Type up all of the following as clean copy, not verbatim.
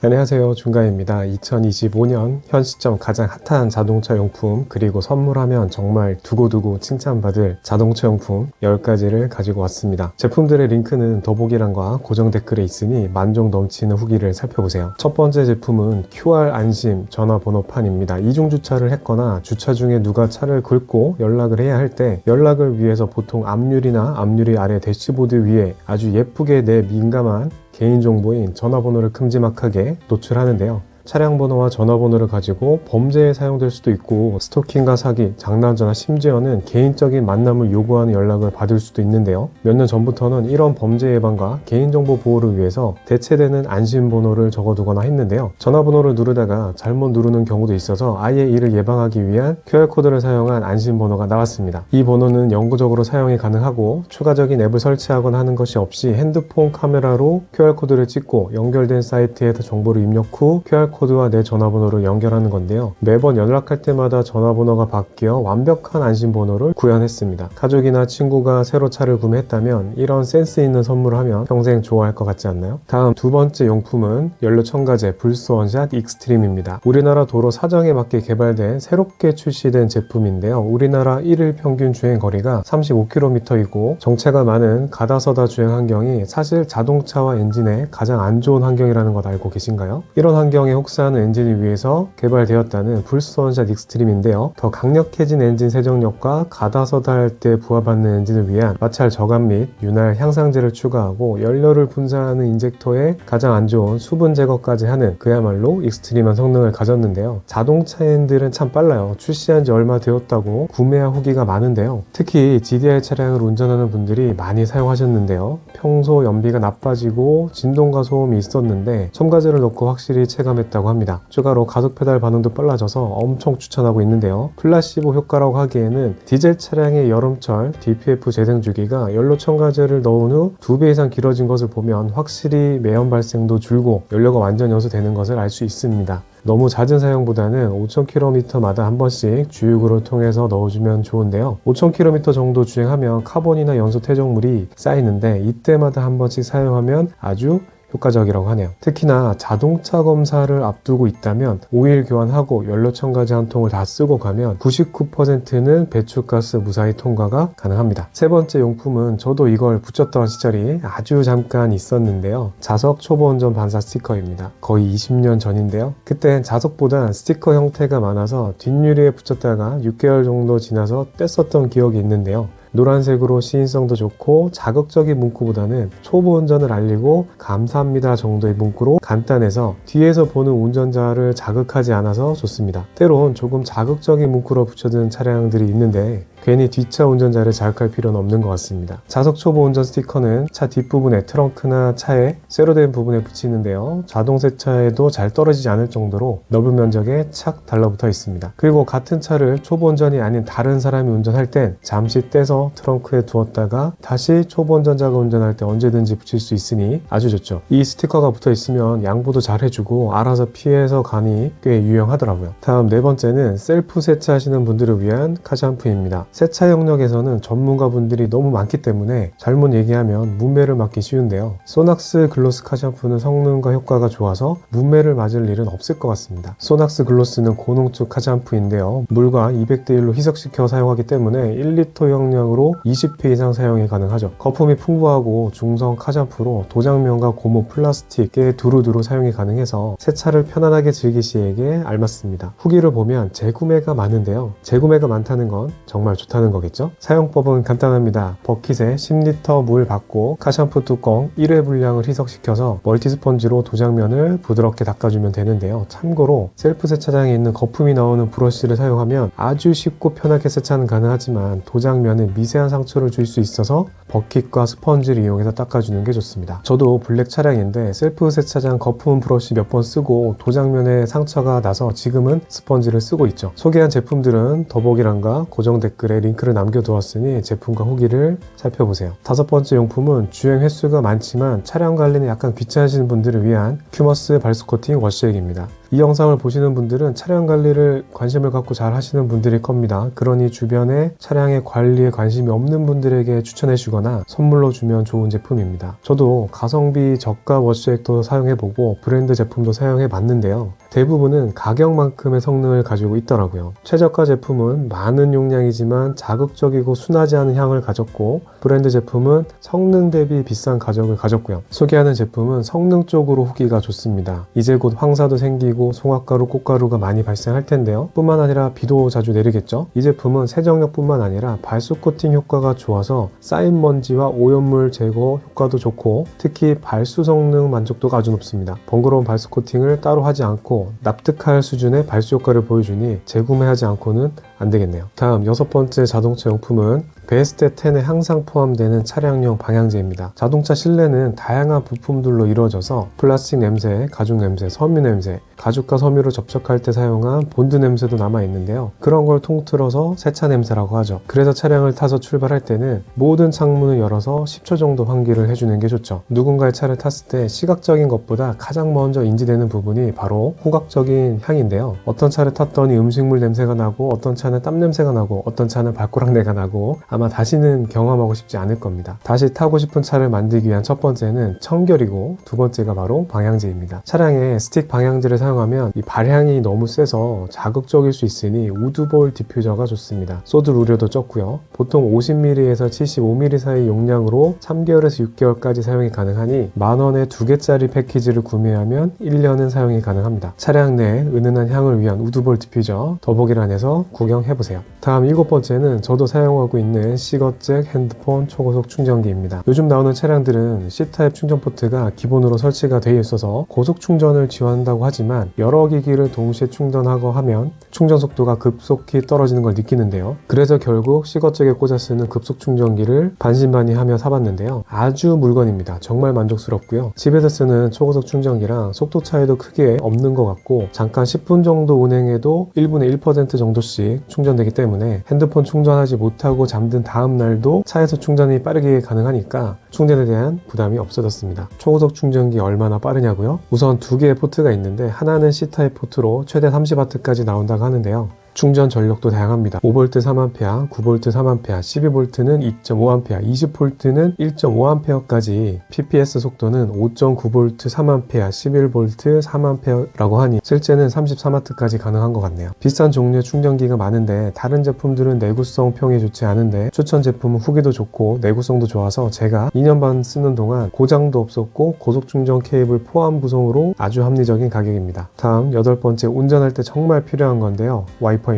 안녕하세요, 중가입니다. 2025년 현 시점 가장 핫한 자동차 용품 그리고 선물하면 정말 두고두고 칭찬받을 자동차 용품 10가지를 가지고 왔습니다. 제품들의 링크는 더보기란과 고정 댓글에 있으니 만족 넘치는 후기를 살펴보세요. 첫 번째 제품은 QR 안심 전화번호판입니다. 이중주차를 했거나 주차 중에 누가 차를 긁고 연락을 해야 할 때 연락을 위해서 보통 앞유리나 앞유리 아래 대시보드 위에 아주 예쁘게 내 민감한 개인정보인 전화번호를 큼지막하게 노출하는데요. 차량 번호와 전화번호를 가지고 범죄에 사용될 수도 있고 스토킹과 사기, 장난전화, 심지어는 개인적인 만남을 요구하는 연락을 받을 수도 있는데요. 몇 년 전부터는 이런 범죄 예방과 개인정보 보호를 위해서 대체되는 안심번호를 적어두거나 했는데요. 전화번호를 누르다가 잘못 누르는 경우도 있어서 아예 이를 예방하기 위한 QR코드를 사용한 안심번호가 나왔습니다. 이 번호는 영구적으로 사용이 가능하고 추가적인 앱을 설치하거나 하는 것이 없이 핸드폰 카메라로 QR코드를 찍고 연결된 사이트에 정보를 입력 후 QR코드와 내 전화번호를 연결하는 건데요. 매번 연락할 때마다 전화번호가 바뀌어 완벽한 안심번호를 구현했습니다. 가족이나 친구가 새로 차를 구매했다면 이런 센스 있는 선물을 하면 평생 좋아할 것 같지 않나요? 다음 두 번째 용품은 연료 첨가제 불스 원샷 익스트림입니다. 우리나라 도로 사정에 맞게 개발된 새롭게 출시된 제품인데요. 우리나라 1일 평균 주행 거리가 35km이고 정체가 많은 가다서다 주행 환경이 사실 자동차와 엔진에 가장 안 좋은 환경이라는 것 알고 계신가요? 이런 환경에 혹사하는 엔진을 위해서 개발되었다는 불스 원샷 익스트림인데요. 더 강력해진 엔진 세정력과 가다서다 할 때 부하받는 엔진을 위한 마찰 저감 및 윤활 향상제를 추가하고 연료를 분사하는 인젝터에 가장 안 좋은 수분 제거까지 하는 그야말로 익스트림한 성능을 가졌는데요. 자동차인들은 참 빨라요. 출시한 지 얼마 되었다고 구매한 후기가 많은데요. 특히 GDI 차량을 운전하는 분들이 많이 사용하셨는데요. 평소 연비가 나빠지고 진동과 소음이 있었는데 첨가제를 넣고 확실히 체감했다고 합니다. 추가로 가속 페달 반응도 빨라져서 엄청 추천하고 있는데요. 플라시보 효과라고 하기에는 디젤 차량의 여름철 DPF 재생 주기가 연료 첨가제를 넣은 후 2배 이상 길어진 것을 보면 확실히 매연 발생도 줄고 연료가 완전 연소되는 것을 알 수 있습니다. 너무 잦은 사용보다는 5000km마다 한 번씩 주유구를 통해서 넣어주면 좋은데요. 5000km 정도 주행하면 카본이나 연소 퇴적물이 쌓이는데 이때마다 한 번씩 사용하면 아주 효과적이라고 하네요. 특히나 자동차 검사를 앞두고 있다면 오일 교환하고 연료 첨가제 한 통을 다 쓰고 가면 99%는 배출가스 무사히 통과가 가능합니다. 세 번째 용품은 저도 이걸 붙였던 시절이 아주 잠깐 있었는데요. 자석 초보 운전 반사 스티커입니다. 거의 20년 전인데요. 그땐 자석보다 스티커 형태가 많아서 뒷유리에 붙였다가 6개월 정도 지나서 뗐었던 기억이 있는데요. 노란색으로 시인성도 좋고 자극적인 문구보다는 초보 운전을 알리고 감사합니다 정도의 문구로 간단해서 뒤에서 보는 운전자를 자극하지 않아서 좋습니다. 때론 조금 자극적인 문구로 붙여둔 차량들이 있는데 괜히 뒷차 운전자를 자극할 필요는 없는 것 같습니다. 자석 초보 운전 스티커는 차 뒷부분에 트렁크나 차에 쇠로 된 부분에 붙이는데요. 자동 세차에도 잘 떨어지지 않을 정도로 넓은 면적에 착 달라붙어 있습니다. 그리고 같은 차를 초보 운전이 아닌 다른 사람이 운전할 땐 잠시 떼서 트렁크에 두었다가 다시 초보 운전자가 운전할 때 언제든지 붙일 수 있으니 아주 좋죠. 이 스티커가 붙어 있으면 양보도 잘 해주고 알아서 피해서 가니 꽤 유용하더라고요. 다음 네 번째는 셀프 세차하시는 분들을 위한 카샴푸입니다. 세차 영역에서는 전문가분들이 너무 많기 때문에 잘못 얘기하면 문매를 맞기 쉬운데요. 소낙스 글로스 카샴푸는 성능과 효과가 좋아서 문매를 맞을 일은 없을 것 같습니다. 소낙스 글로스는 고농축 카샴푸인데요. 물과 200대1로 희석시켜 사용하기 때문에 1리터 용량으로 20회 이상 사용이 가능하죠. 거품이 풍부하고 중성 카샴푸로 도장면과 고무 플라스틱에 두루두루 사용이 가능해서 세차를 편안하게 즐기시기에 알맞습니다. 후기를 보면 재구매가 많은데요. 재구매가 많다는 건 정말 좋다는 거겠죠? 사용법은 간단합니다. 버킷에 10리터 물 받고 카샴푸 뚜껑 1회 분량을 희석시켜서 멀티스펀지로 도장면을 부드럽게 닦아주면 되는데요. 참고로 셀프 세차장에 있는 거품이 나오는 브러쉬를 사용하면 아주 쉽고 편하게 세차는 가능하지만 도장면에 미세한 상처를 줄 수 있어서 버킷과 스펀지를 이용해서 닦아주는 게 좋습니다. 저도 블랙 차량인데 셀프 세차장 거품 브러쉬 몇 번 쓰고 도장면에 상처가 나서 지금은 스펀지를 쓰고 있죠. 소개한 제품들은 더보기란과 고정 댓글에 댓글에 링크를 남겨두었으니 제품과 후기를 살펴보세요. 다섯 번째 용품은 주행 횟수가 많지만 차량 관리는 약간 귀찮으신 분들을 위한 큐머스 발수 코팅 워시액입니다. 이 영상을 보시는 분들은 차량 관리를 관심을 갖고 잘 하시는 분들일 겁니다. 그러니 주변에 차량의 관리에 관심이 없는 분들에게 추천해 주거나 선물로 주면 좋은 제품입니다. 저도 가성비 저가 워시액도 사용해보고 브랜드 제품도 사용해 봤는데요. 대부분은 가격만큼의 성능을 가지고 있더라고요. 최저가 제품은 많은 용량이지만 자극적이고 순하지 않은 향을 가졌고, 브랜드 제품은 성능 대비 비싼 가격을 가졌고요. 소개하는 제품은 성능 쪽으로 후기가 좋습니다. 이제 곧 황사도 생기고 송화가루, 꽃가루가 많이 발생할 텐데요. 뿐만 아니라 비도 자주 내리겠죠. 이 제품은 세정력 뿐만 아니라 발수 코팅 효과가 좋아서 쌓인 먼지와 오염물 제거 효과도 좋고, 특히 발수 성능 만족도가 아주 높습니다. 번거로운 발수 코팅을 따로 하지 않고 납득할 수준의 발수 효과를 보여주니 재구매하지 않고는 안 되겠네요. 다음 여섯 번째 자동차 용품은 베스트 10에 항상 포함되는 차량용 방향제입니다. 자동차 실내는 다양한 부품들로 이루어져서 플라스틱 냄새, 가죽 냄새, 섬유 냄새, 가죽과 섬유를 접촉할 때 사용한 본드 냄새도 남아있는데요. 그런 걸 통틀어서 세차 냄새라고 하죠. 그래서 차량을 타서 출발할 때는 모든 창문을 열어서 10초 정도 환기를 해주는 게 좋죠. 누군가의 차를 탔을 때 시각적인 것보다 가장 먼저 인지되는 부분이 바로 후각적인 향인데요. 어떤 차를 탔더니 음식물 냄새가 나고, 어떤 차는 땀 냄새가 나고, 어떤 차는 발꼬락내가 나고, 아마 다시는 경험하고 싶지 않을 겁니다. 다시 타고 싶은 차를 만들기 위한 첫 번째는 청결이고, 두 번째가 바로 방향제입니다. 차량에 스틱 방향제를 사용하면 이 발향이 너무 세서 자극적일 수 있으니 우드볼 디퓨저가 좋습니다. 쏟을 우려도 적고요. 보통 50ml에서 75ml 사이 용량으로 3개월에서 6개월까지 사용이 가능하니 만원에 2개짜리 패키지를 구매하면 1년은 사용이 가능합니다. 차량 내 은은한 향을 위한 우드볼 디퓨저 더보기란에서 구경해보세요. 다음 일곱 번째는 저도 사용하고 있는 시거잭 핸드폰 초고속 충전기입니다. 요즘 나오는 차량들은 C타입 충전 포트가 기본으로 설치가 되어 있어서 고속 충전을 지원한다고 하지만 여러 기기를 동시에 충전하고 하면 충전 속도가 급속히 떨어지는 걸 느끼는데요. 그래서 결국 시거잭에 꽂아 쓰는 급속 충전기를 반신반의하며 사봤는데요. 아주 물건입니다. 정말 만족스럽고요. 집에서 쓰는 초고속 충전기랑 속도 차이도 크게 없는 것 같고, 잠깐 10분 정도 운행해도 1분의 1% 정도씩 충전되기 때문에 핸드폰 충전하지 못하고 잠든 다음 날도 차에서 충전이 빠르게 가능하니까 충전에 대한 부담이 없어졌습니다. 초고속 충전기 얼마나 빠르냐고요? 우선 두 개의 포트가 있는데, 하나는 C타입 포트로 최대 30W까지 나온다고 하는데요. 충전 전력도 다양합니다. 5V 3A, 9V 3A, 12V는 2.5A, 20V는 1.5A까지, PPS 속도는 5.9V 3A, 11V 3A라고 하니 실제는 33W까지 가능한 것 같네요. 비싼 종류의 충전기가 많은데 다른 제품들은 내구성 평이 좋지 않은데, 추천 제품은 후기도 좋고 내구성도 좋아서 제가 2년 반 쓰는 동안 고장도 없었고 고속 충전 케이블 포함 구성으로 아주 합리적인 가격입니다. 다음 여덟 번째, 운전할 때 정말 필요한 건데요. 와이퍼입니다.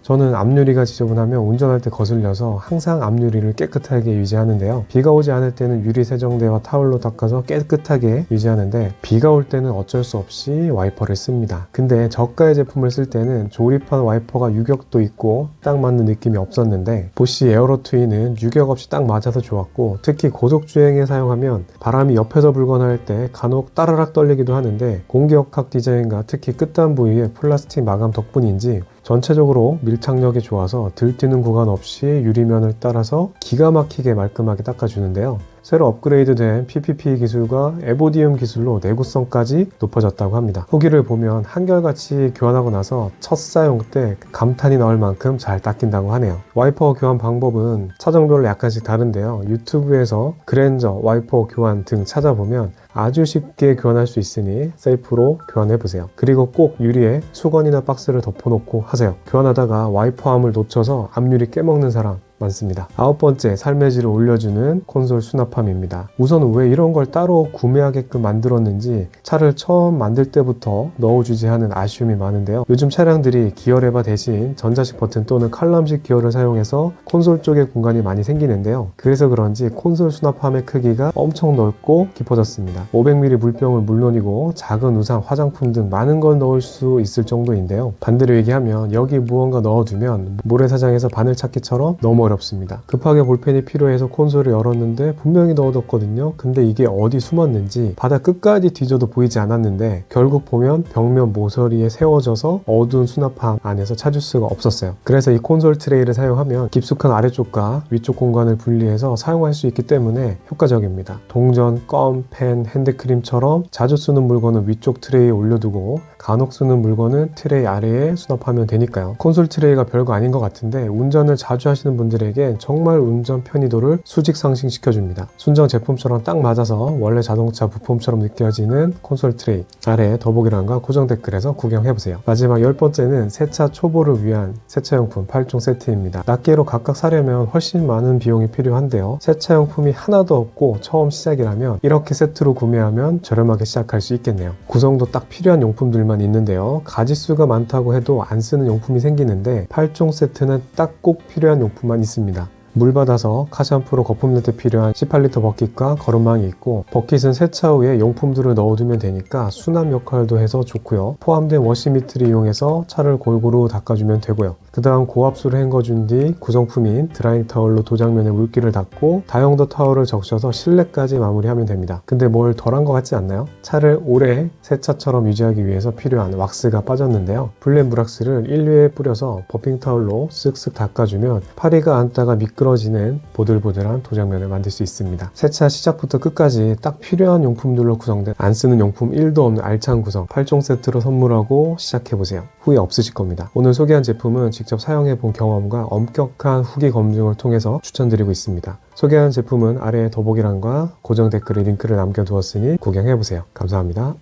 저는 앞유리가 지저분하면 운전할 때 거슬려서 항상 앞유리를 깨끗하게 유지하는데요. 비가 오지 않을 때는 유리 세정대와 타올로 닦아서 깨끗하게 유지하는데, 비가 올 때는 어쩔 수 없이 와이퍼를 씁니다. 근데 저가의 제품을 쓸 때는 조립한 와이퍼가 유격도 있고 딱 맞는 느낌이 없었는데, 보쉬 에어로 트윈은 유격 없이 딱 맞아서 좋았고, 특히 고속주행에 사용하면 바람이 옆에서 불거나 할 때 간혹 따라락 떨리기도 하는데, 공기역학 디자인과 특히 끝단 부위에 플라스틱 마감 덕분인지 전체적으로 밀착력이 좋아서 들뛰는 구간 없이 유리면을 따라서 기가 막히게 말끔하게 닦아주는데요. 새로 업그레이드된 PPP 기술과 에보디움 기술로 내구성까지 높아졌다고 합니다. 후기를 보면 한결같이 교환하고 나서 첫 사용 때 감탄이 나올 만큼 잘 닦인다고 하네요. 와이퍼 교환 방법은 차종별로 약간씩 다른데요. 유튜브에서 그랜저 와이퍼 교환 등 찾아보면 아주 쉽게 교환할 수 있으니 셀프로 교환해보세요. 그리고 꼭 유리에 수건이나 박스를 덮어놓고 하세요. 교환하다가 와이퍼암을 놓쳐서 앞유리 깨먹는 사람 많습니다. 아홉 번째, 삶의 질을 올려주는 콘솔 수납함입니다. 우선 왜 이런 걸 따로 구매하게끔 만들었는지 차를 처음 만들 때부터 넣어주지 하는 아쉬움이 많은데요. 요즘 차량들이 기어 레버 대신 전자식 버튼 또는 칼럼식 기어를 사용해서 콘솔 쪽에 공간이 많이 생기는데요. 그래서 그런지 콘솔 수납함의 크기가 엄청 넓고 깊어졌습니다. 500ml 물병을 물론이고 작은 우산, 화장품 등 많은 걸 넣을 수 있을 정도인데요. 반대로 얘기하면 여기 무언가 넣어두면 모래사장에서 바늘찾기처럼 너무 어렵습니다. 급하게 볼펜이 필요해서 콘솔을 열었는데 분명히 넣어뒀거든요. 근데 이게 어디 숨었는지 바닥 끝까지 뒤져도 보이지 않았는데 결국 보면 벽면 모서리에 세워져서 어두운 수납함 안에서 찾을 수가 없었어요. 그래서 이 콘솔 트레이를 사용하면 깊숙한 아래쪽과 위쪽 공간을 분리해서 사용할 수 있기 때문에 효과적입니다. 동전, 껌, 펜, 핸드크림처럼 자주 쓰는 물건은 위쪽 트레이에 올려두고 간혹 쓰는 물건은 트레이 아래에 수납하면 되니까요. 콘솔 트레이가 별거 아닌 것 같은데 운전을 자주 하시는 분들에게 정말 운전 편의도를 수직 상승시켜줍니다. 순정 제품처럼 딱 맞아서 원래 자동차 부품처럼 느껴지는 콘솔 트레이, 아래 더보기란과 고정 댓글에서 구경해보세요. 마지막 10번째는 세차 초보를 위한 세차용품 8종 세트입니다. 낱개로 각각 사려면 훨씬 많은 비용이 필요한데요. 세차용품이 하나도 없고 처음 시작이라면 이렇게 세트로 구매하면 저렴하게 시작할 수 있겠네요. 구성도 딱 필요한 용품들만 있는데요. 가짓수가 많다고 해도 안 쓰는 용품이 생기는데 8종 세트는 딱 꼭 필요한 용품만 있습니다. 물 받아서 카샴푸로 거품 낼 때 필요한 18리터 버킷과 거름망이 있고, 버킷은 세차 후에 용품들을 넣어두면 되니까 수납 역할도 해서 좋고요. 포함된 워시미트를 이용해서 차를 골고루 닦아주면 되고요. 그 다음 고압수를 헹궈준 뒤 구성품인 드라잉 타월로 도장면에 물기를 닦고 다용도 타월을 적셔서 실내까지 마무리하면 됩니다. 근데 뭘 덜한 것 같지 않나요? 차를 오래 새 차처럼 유지하기 위해서 필요한 왁스가 빠졌는데요. 블랙 물왁스를 1류에 뿌려서 버핑 타월로 쓱쓱 닦아주면 파리가 앉다가 미끄러지는 보들보들한 도장면을 만들 수 있습니다. 세차 시작부터 끝까지 딱 필요한 용품들로 구성된 안 쓰는 용품 1도 없는 알찬 구성 8종 세트로 선물하고 시작해보세요. 후회 없으실 겁니다. 오늘 소개한 제품은 직접 사용해본 경험과 엄격한 후기 검증을 통해서 추천드리고 있습니다. 소개한 제품은 아래 더보기란과 고정 댓글에 링크를 남겨두었으니 구경해보세요. 감사합니다.